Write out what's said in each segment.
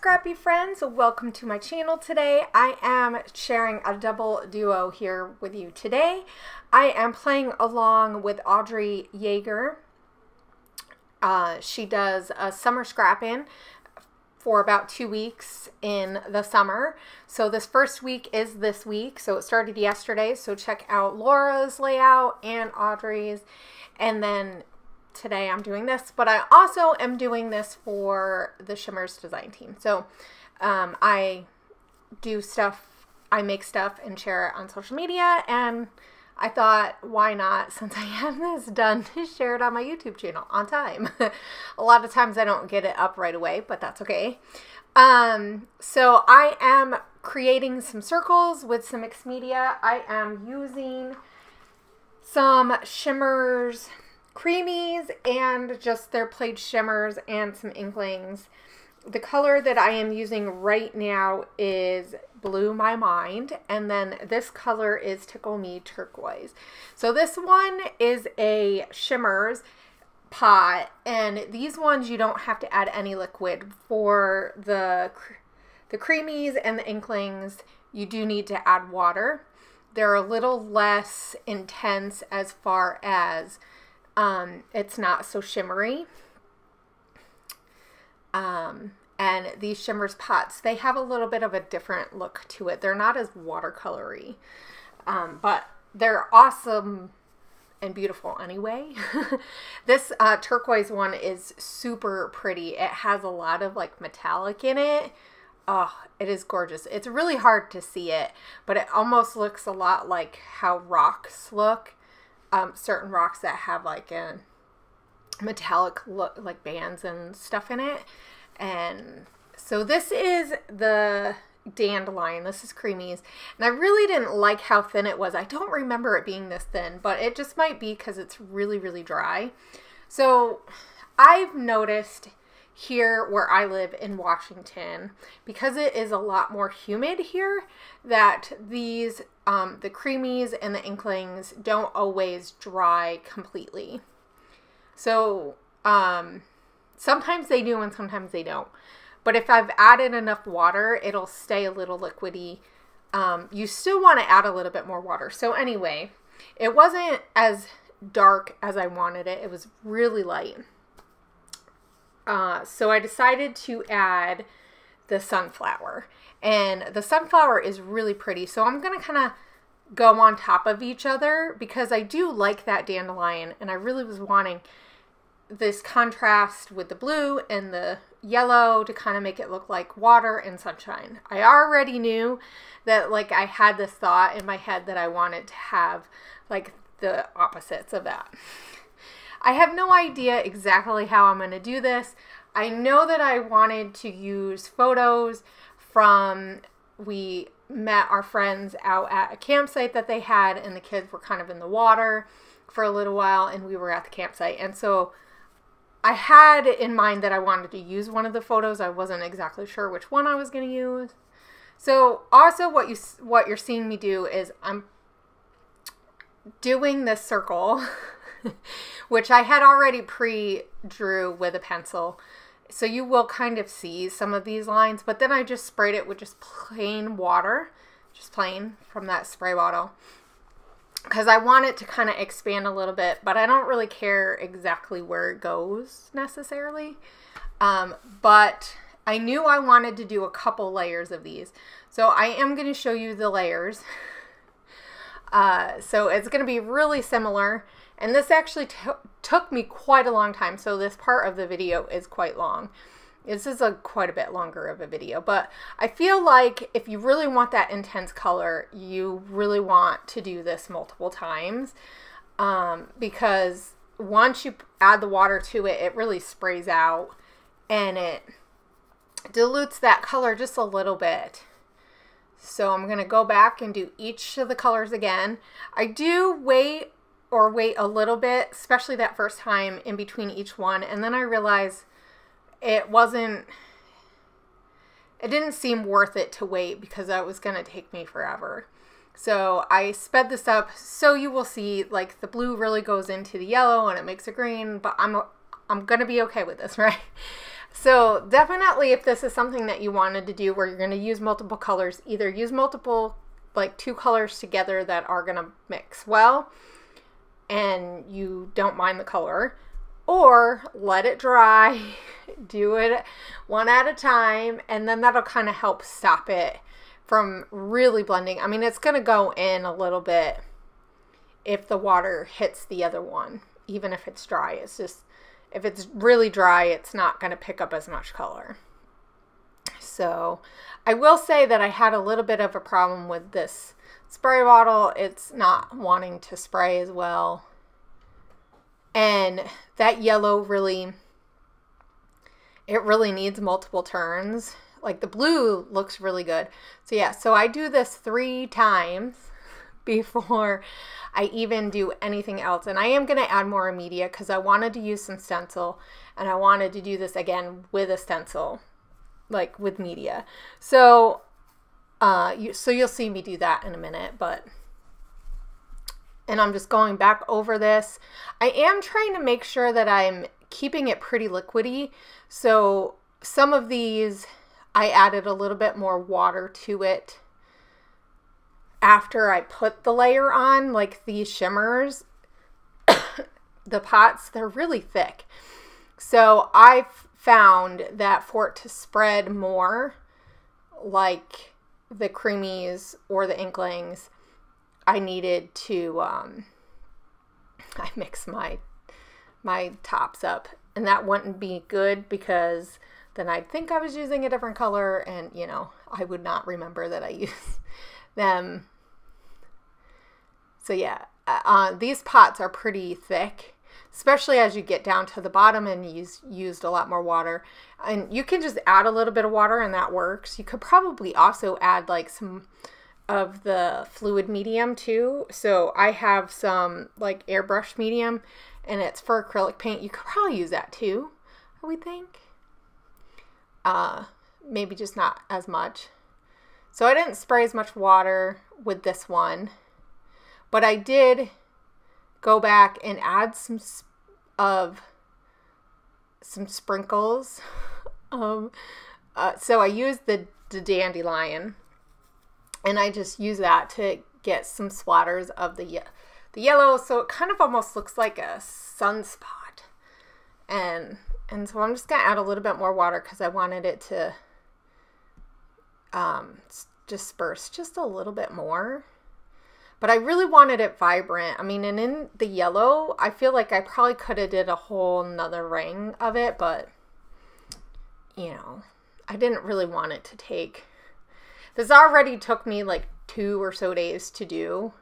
Scrappy friends, welcome to my channel today. I am sharing a double duo here with you today. I am playing along with Audrey Yeager. She does a summer scrapping for about 2 weeks in the summer. So this first week is this week. So it started yesterday. So check out Laura's layout and Audrey's. And then today I'm doing this, but I also am doing this for the Shimmerz design team. So I do stuff, I make stuff and share it on social media, and I thought, why not, since I have this done, to share it on my YouTube channel on time. A lot of times I don't get it up right away, but that's okay. So I am creating some circles with some mixed media. I am using some Shimmerz creamies and just their plaid shimmers and some inklings. The color that I am using right now is Blew My Mind, and then this color is Tickle Me Turquoise. So this one is a Shimmerz pot, and these ones you don't have to add any liquid. For the creamies and the inklings, you do need to add water. They're a little less intense as far as it's not so shimmery. And these Shimmerz pots, they have a little bit of a different look to it. They're not as watercolory, but they're awesome and beautiful anyway. This turquoise one is super pretty. It has a lot of like metallic in it. Oh, it is gorgeous. It's really hard to see it, but it almost looks a lot like how rocks look. Certain rocks that have like a metallic look, like bands and stuff in it. And so this is the dandelion. This is creamies. And I really didn't like how thin it was. I don't remember it being this thin, but it just might be because it's really, really dry. So I've noticed here where I live in Washington, because it is a lot more humid here, that these the creamies and the inklings don't always dry completely. So sometimes they do and sometimes they don't. But if I've added enough water, it'll stay a little liquidy. You still want to add a little bit more water. So anyway, it wasn't as dark as I wanted it. It was really light. So I decided to add the sunflower, and the sunflower is really pretty. So I'm going to kind of go on top of each other because I do like that dandelion, and I really was wanting this contrast with the blue and the yellow to kind of make it look like water and sunshine. I already knew that, like, I had this thought in my head that I wanted to have like the opposites of that. I have no idea exactly how I'm going to do this. I know that I wanted to use photos from, we met our friends out at a campsite that they had, and the kids were kind of in the water for a little while, and we were at the campsite. And so I had in mind that I wanted to use one of the photos. I wasn't exactly sure which one I was going to use. So also what you're seeing me do is I'm doing this circle which I had already pre-drew with a pencil. So you will kind of see some of these lines, but then I just sprayed it with just plain water, just plain from that spray bottle, because I want it to kind of expand a little bit, but I don't really care exactly where it goes necessarily. But I knew I wanted to do a couple layers of these. So I am going to show you the layers. So it's going to be really similar. And this actually took me quite a long time, so this part of the video is quite long. This is quite a bit longer of a video, but I feel like if you really want that intense color, you really want to do this multiple times, because once you add the water to it, it really sprays out and it dilutes that color just a little bit. So I'm going to go back and do each of the colors again. I do wait a little bit, especially that first time, in between each one, and then I realized it didn't seem worth it to wait because that was going to take me forever. So I sped this up, so you will see like the blue really goes into the yellow and it makes a green, but I'm going to be okay with this, right? So definitely if this is something that you wanted to do where you're going to use multiple colors, either use multiple, like 2 colors together that are going to mix well and you don't mind the color, or let it dry, do it one at a time, and then that'll kind of help stop it from really blending. I mean, it's going to go in a little bit if the water hits the other one, even if it's dry. It's just, if it's really dry, it's not going to pick up as much color. So I will say that I had a little bit of a problem with this spray bottle. It's not wanting to spray as well. And that yellow really, it really needs multiple turns. Like the blue looks really good. So yeah, so I do this 3 times before I even do anything else. And I am going to add more media because I wanted to use some stencil, and I wanted to do this again with a stencil, like with media. So, you'll see me do that in a minute, and I'm just going back over this. I am trying to make sure that I'm keeping it pretty liquidy. So some of these, I added a little bit more water to it after I put the layer on, like these shimmers. The pots, they're really thick. So I've found that for it to spread more, like the creamies or the inklings, I needed to, I mix my tops up, and that wouldn't be good because then I'd think I was using a different color, and, you know, I would not remember that I used them. So yeah, these pots are pretty thick, especially as you get down to the bottom and used a lot more water. And you can just add a little bit of water and that works. You could probably also add like some of the fluid medium too. So I have some like airbrush medium, and it's for acrylic paint. You could probably use that too, I would think. Maybe just not as much. So I didn't spray as much water with this one, but I did go back and add some sprinkles. So I used the dandelion, and I just use that to get some splatters of the yellow, so it kind of almost looks like a sunspot. And so I'm just going to add a little bit more water because I wanted it to disperse just a little bit more. But I really wanted it vibrant. I mean, and in the yellow, I feel like I probably could have did a whole nother ring of it, but, you know, I didn't really want it to take... This already took me like 2 or so days to do,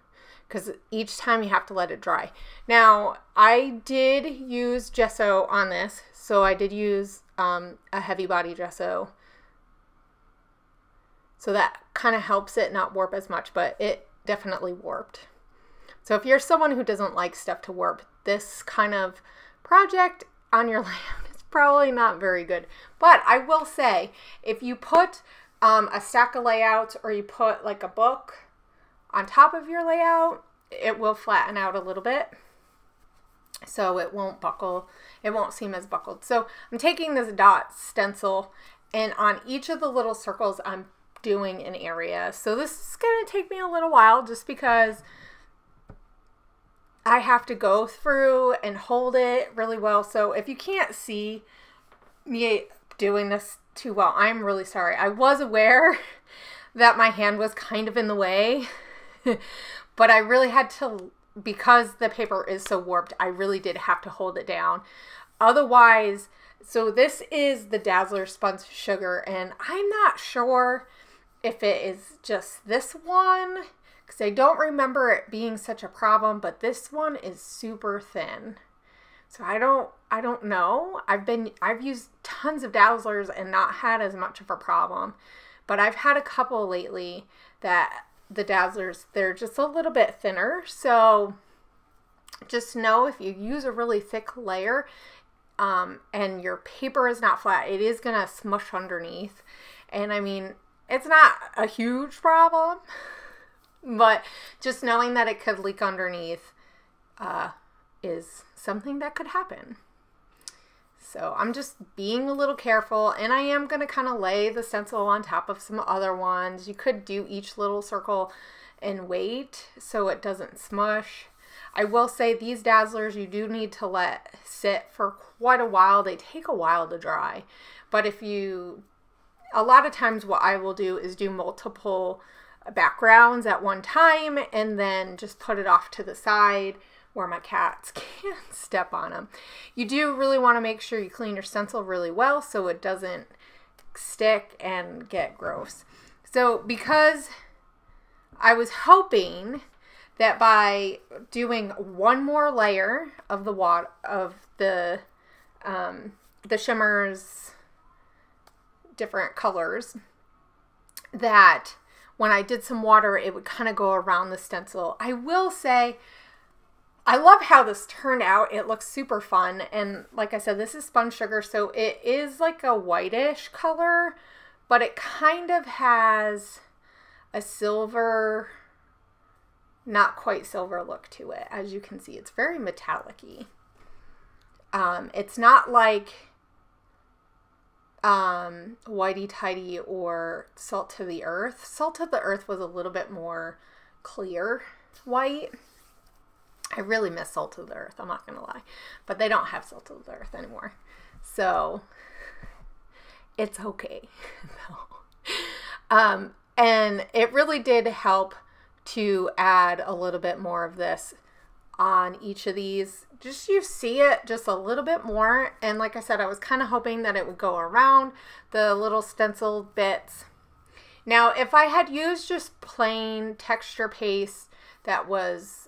because each time you have to let it dry. Now, I did use gesso on this, so I did use a heavy body gesso. So that kind of helps it not warp as much, but it definitely warped. So if you're someone who doesn't like stuff to warp, this kind of project on your layout is probably not very good. But I will say, if you put a stack of layouts, or you put like a book on top of your layout, it will flatten out a little bit. So it won't buckle. It won't seem as buckled. So I'm taking this dot stencil, and on each of the little circles, I'm doing an area. So this is going to take me a little while just because I have to go through and hold it really well. So if you can't see me doing this too well, I'm really sorry. I was aware that my hand was kind of in the way, but I really had to, because the paper is so warped, I really did have to hold it down. Otherwise, so this is the Dazzler Spun Sugar, and I'm not sure if it is just this one, because I don't remember it being such a problem, but this one is super thin. So I don't know. I've used tons of Dazzlers and not had as much of a problem, but I've had a couple lately that the Dazzlers, they're just a little bit thinner. So just know if you use a really thick layer and your paper is not flat, it is going to smush underneath. And I mean, it's not a huge problem, but just knowing that it could leak underneath is something that could happen. So I'm just being a little careful, and I am going to kind of lay the stencil on top of some other ones. You could do each little circle and wait so it doesn't smush. I will say these dazzlers you do need to let sit for quite a while. They take a while to dry. But a lot of times what I will do is do multiple backgrounds at one time and then just put it off to the side where my cats can't step on them. You do really want to make sure you clean your stencil really well so it doesn't stick and get gross. So because I was hoping that by doing one more layer of the Shimmerz different colors, that when I did some water it would kind of go around the stencil. I will say I love how this turned out. It looks super fun, and like I said, this is spun sugar, so it is like a whitish color, but it kind of has a silver, not quite silver look to it. As you can see, it's very metallic-y. It's not like Whitey Tidy or Salt to the Earth. Salt to the Earth was a little bit more clear white. I really miss Salt to the Earth, I'm not gonna lie, but they don't have Salt to the Earth anymore, so it's okay. And it really did help to add a little bit more of this on each of these. Just you see it just a little bit more, and like I said, I was kind of hoping that it would go around the little stencil bits. Now if I had used just plain texture paste that was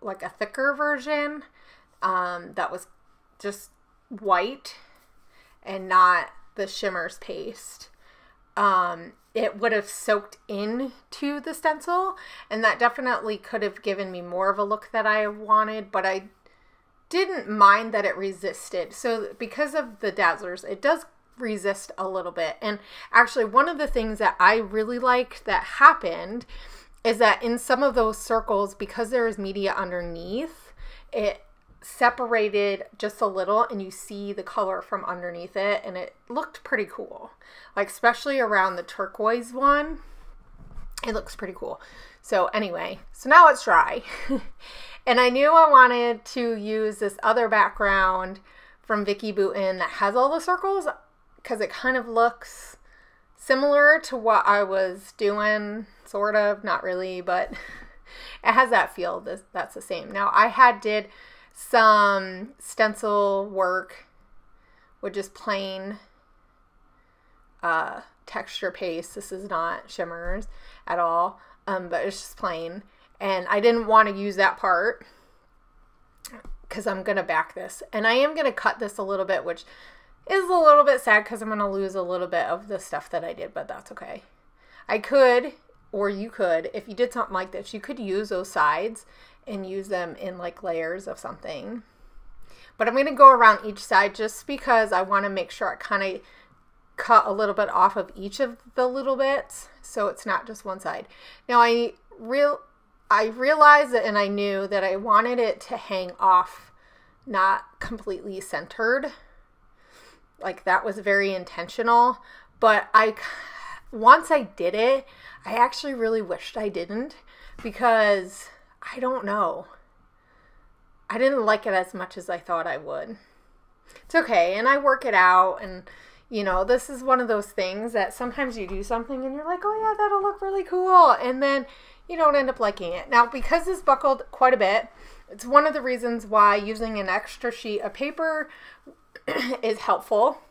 like a thicker version that was just white and not the Shimmerz paste, it would have soaked into the stencil, and that definitely could have given me more of a look that I wanted, but I didn't mind that it resisted. So because of the dazzlers, it does resist a little bit. And actually one of the things that I really liked that happened is that in some of those circles, because there is media underneath, it separated just a little and you see the color from underneath it, and it looked pretty cool. Like especially around the turquoise one, it looks pretty cool. So anyway, so now it's dry. And I knew I wanted to use this other background from Vicki Boutin that has all the circles, because it kind of looks similar to what I was doing, sort of, not really, but it has that feel. That's the same. Now I did some stencil work with just plain texture paste. This is not Shimmerz at all, but it's just plain, and I didn't want to use that part because I'm gonna back this, and I am gonna cut this a little bit, which is a little bit sad because I'm gonna lose a little bit of the stuff that I did, but that's okay. I could, or you could, if you did something like this, you could use those sides and use them in like layers of something. But I'm going to go around each side just because I want to make sure I kind of cut a little bit off of each of the little bits so it's not just one side. Now I realized that, and I knew that I wanted it to hang off, not completely centered. Like that was very intentional, but once I did it, I actually really wished I didn't, because I don't know, I didn't like it as much as I thought I would. It's okay, and I work it out, and you know, this is one of those things that sometimes you do something and you're like, oh yeah, that'll look really cool, and then you don't end up liking it. Now because this buckled quite a bit, it's one of the reasons why using an extra sheet of paper is helpful,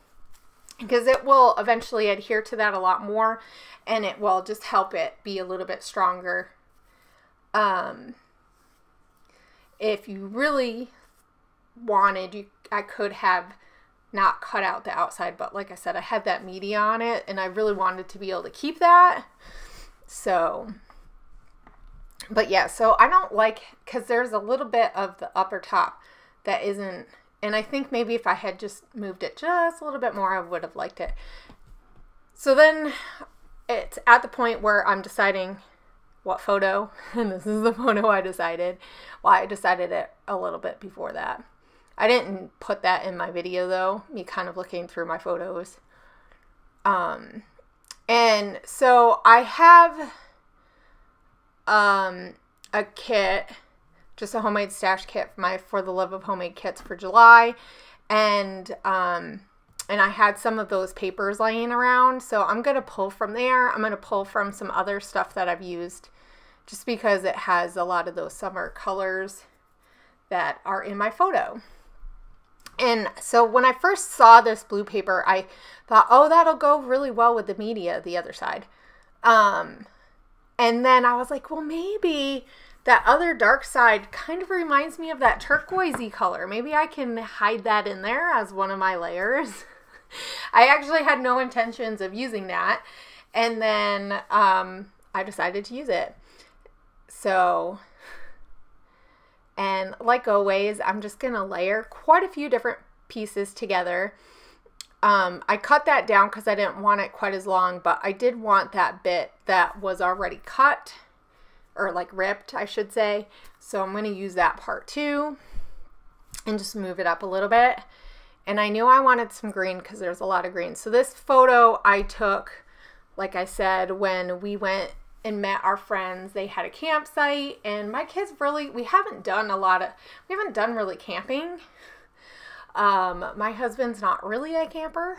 because it will eventually adhere to that a lot more, and it will just help it be a little bit stronger. If you really wanted, I could have not cut out the outside, but like I said, I had that media on it, and I really wanted to be able to keep that. So, but yeah, so I don't like, because there's a little bit of the upper top that isn't, and I think maybe if I had just moved it just a little bit more, I would have liked it. So then it's at the point where I'm deciding what photo, and this is the photo I decided. Well, I decided it a little bit before that. I didn't put that in my video though, me kind of looking through my photos. And so I have a kit, just a homemade stash kit for the Love of Homemade Kits for July, and I had some of those papers laying around, so I'm going to pull from there. I'm going to pull from some other stuff that I've used just because it has a lot of those summer colors that are in my photo. And so when I first saw this blue paper, I thought, oh, that'll go really well with the media, the other side. And then I was like, well, maybe that other dark side kind of reminds me of that turquoisey color. Maybe I can hide that in there as one of my layers. I actually had no intentions of using that. And then I decided to use it. So, and like always, I'm just going to layer quite a few different pieces together. I cut that down because I didn't want it quite as long, but I did want that bit that was already cut, or like ripped, I should say. So I'm going to use that part too and just move it up a little bit. And I knew I wanted some green because there's a lot of green. So this photo I took, like I said, when we went and met our friends. They had a campsite, and my kids really, we haven't done really camping. My husband's not really a camper.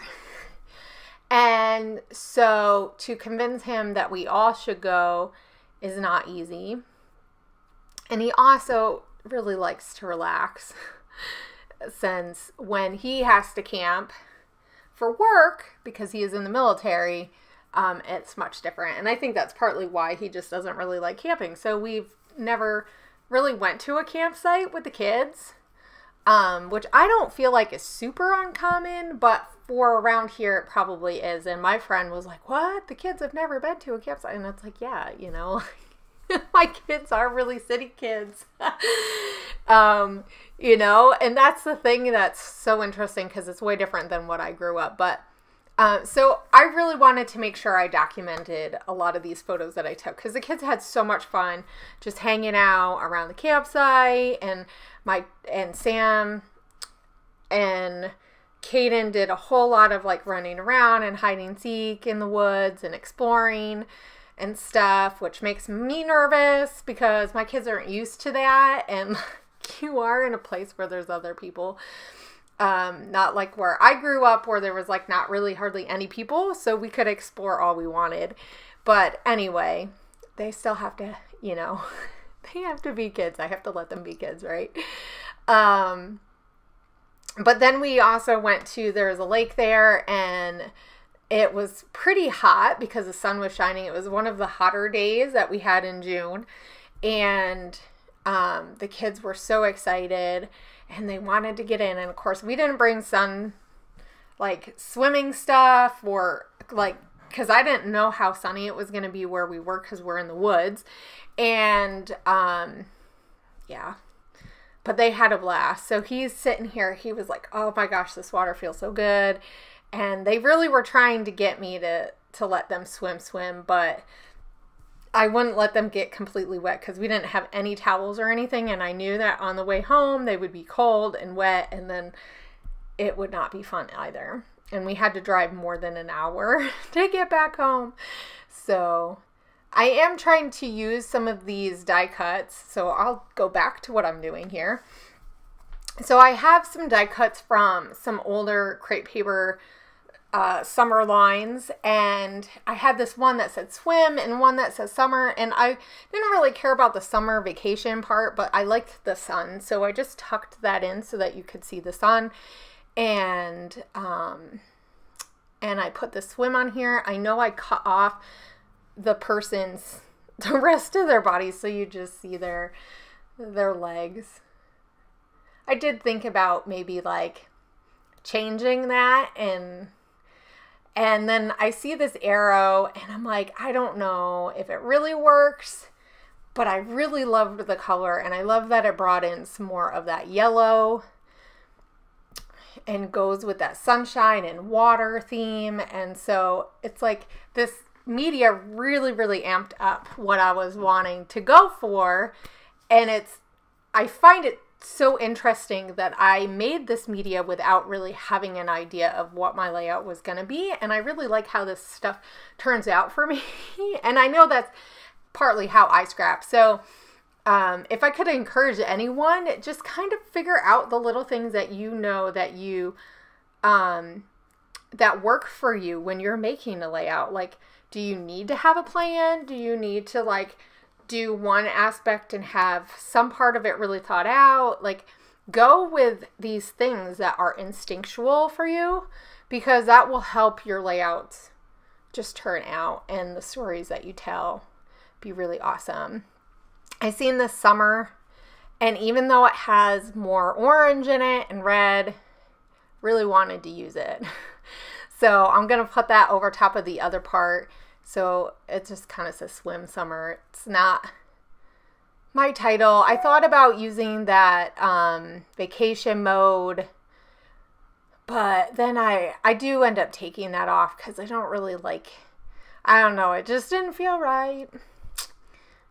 And so to convince him that we all should go is not easy. And he also really likes to relax since when he has to camp for work, because he is in the military, it's much different. And I think that's partly why he just doesn't really like camping. So we've never really went to a campsite with the kids, which I don't feel like is super uncommon, but for around here it probably is. And my friend was like, what? The kids have never been to a campsite? And it's like, yeah, you know, my kids are really city kids. You know, and that's the thing that's so interesting because it's way different than what I grew up. But so I really wanted to make sure I documented a lot of these photos that I took because the kids had so much fun just hanging out around the campsite, and Sam and Kaden did a whole lot of like running around and hide and seek in the woods and exploring and stuff, which makes me nervous because my kids aren't used to that, and you are in a place where there's other people. Not like where I grew up, where there was like not really hardly any people, so we could explore all we wanted. But anyway, they still have to, you know, they have to be kids. I have to let them be kids, right? But then we also went to, there was a lake there, and it was pretty hot because the sun was shining. It was one of the hotter days that we had in June, and the kids were so excited and they wanted to get in. And of course we didn't bring like swimming stuff, or like, because I didn't know how sunny it was going to be where we were because we're in the woods. And yeah, but they had a blast. So he's sitting here, he was like, oh my gosh, this water feels so good. And they really were trying to get me to let them swim, but I wouldn't let them get completely wet because we didn't have any towels or anything. And I knew that on the way home, they would be cold and wet, and then it would not be fun either. And we had to drive more than an hour to get back home. So I am trying to use some of these die cuts. So I'll go back to what I'm doing here. So I have some die cuts from some older crepe paper summer lines, and I had this one that said swim and one that says summer, and I didn't really care about the summer vacation part, but I liked the sun, so I just tucked that in so that you could see the sun. And I put the swim on here. I know I cut off the rest of their body, so you just see their legs. I did think about maybe like changing that, and then I see this arrow and I'm like, I don't know if it really works, but I really loved the color, and I love that it brought in some more of that yellow and goes with that sunshine and water theme. And so it's like this media really, really amped up what I was wanting to go for. And I find it so interesting that I made this media without really having an idea of what my layout was going to be. And I really like how this stuff turns out for me. And I know that's partly how I scrap. So if I could encourage anyone, just kind of figure out the little things that you know that you, that work for you when you're making a layout. Like, do you need to have a plan? Do you need to like do one aspect and have some part of it really thought out? Like, go with these things that are instinctual for you, because that will help your layouts just turn out and the stories that you tell be really awesome. I seen this summer, and even though it has more orange in it and red, really wanted to use it. So I'm going to put that over top of the other part. So it just kind of says swim summer. It's not my title. I thought about using that vacation mode, but then I do end up taking that off because I don't really like, I don't know, it just didn't feel right.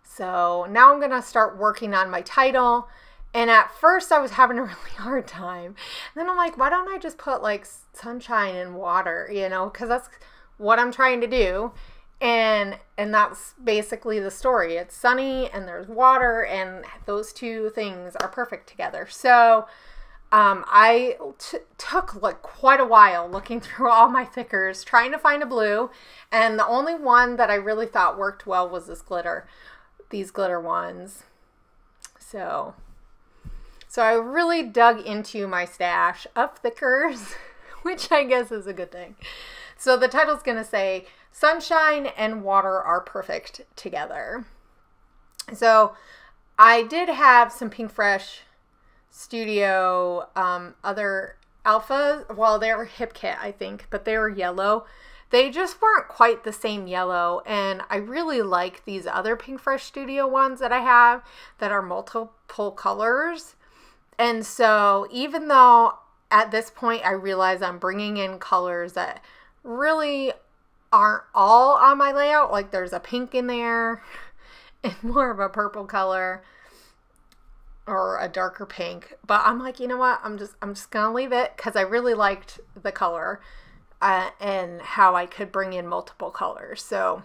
So now I'm going to start working on my title. And at first I was having a really hard time. And then I'm like, why don't I just put like sunshine and water, you know, because that's what I'm trying to do. And that's basically the story. It's sunny and there's water, and those two things are perfect together. So I took like quite a while looking through all my thickers, trying to find a blue. And the only one that I really thought worked well was this glitter. These glitter ones. So I really dug into my stash of thickers, which I guess is a good thing. So the title's going to say, sunshine and water are perfect together. So I did have some Pink Fresh Studio, other alphas. Well, they were Hip Kit, I think, but they were yellow. They just weren't quite the same yellow, and I really like these other Pink Fresh Studio ones that I have that are multiple colors. And so even though at this point I realize I'm bringing in colors that really aren't all on my layout, like there's a pink in there and more of a purple color or a darker pink, but I'm like, you know what, I'm just gonna leave it because I really liked the color. And how I could bring in multiple colors. So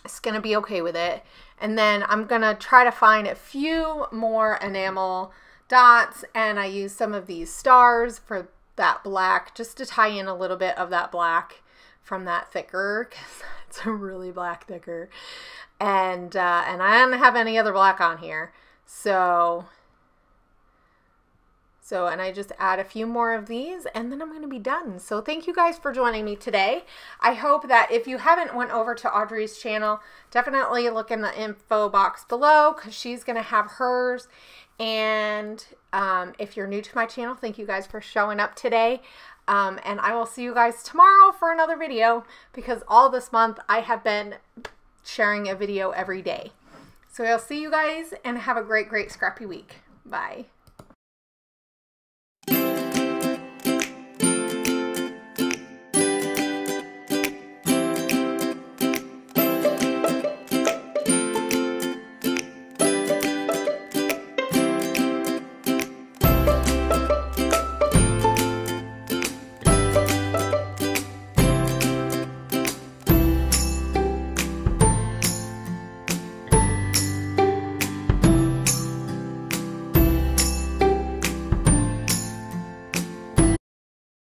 it's going to be okay with it. And then I'm going to try to find a few more enamel dots, and I use some of these stars for that black, just to tie in a little bit of that black from that thicker, because it's a really black thicker. And I don't have any other black on here. And I just add a few more of these, and then I'm going to be done. So thank you guys for joining me today. I hope that if you haven't went over to Audrey's channel, definitely look in the info box below, because she's going to have hers. And if you're new to my channel, thank you guys for showing up today. And I will see you guys tomorrow for another video, because all this month I have been sharing a video every day. So I'll see you guys, and have a great, great scrappy week. Bye.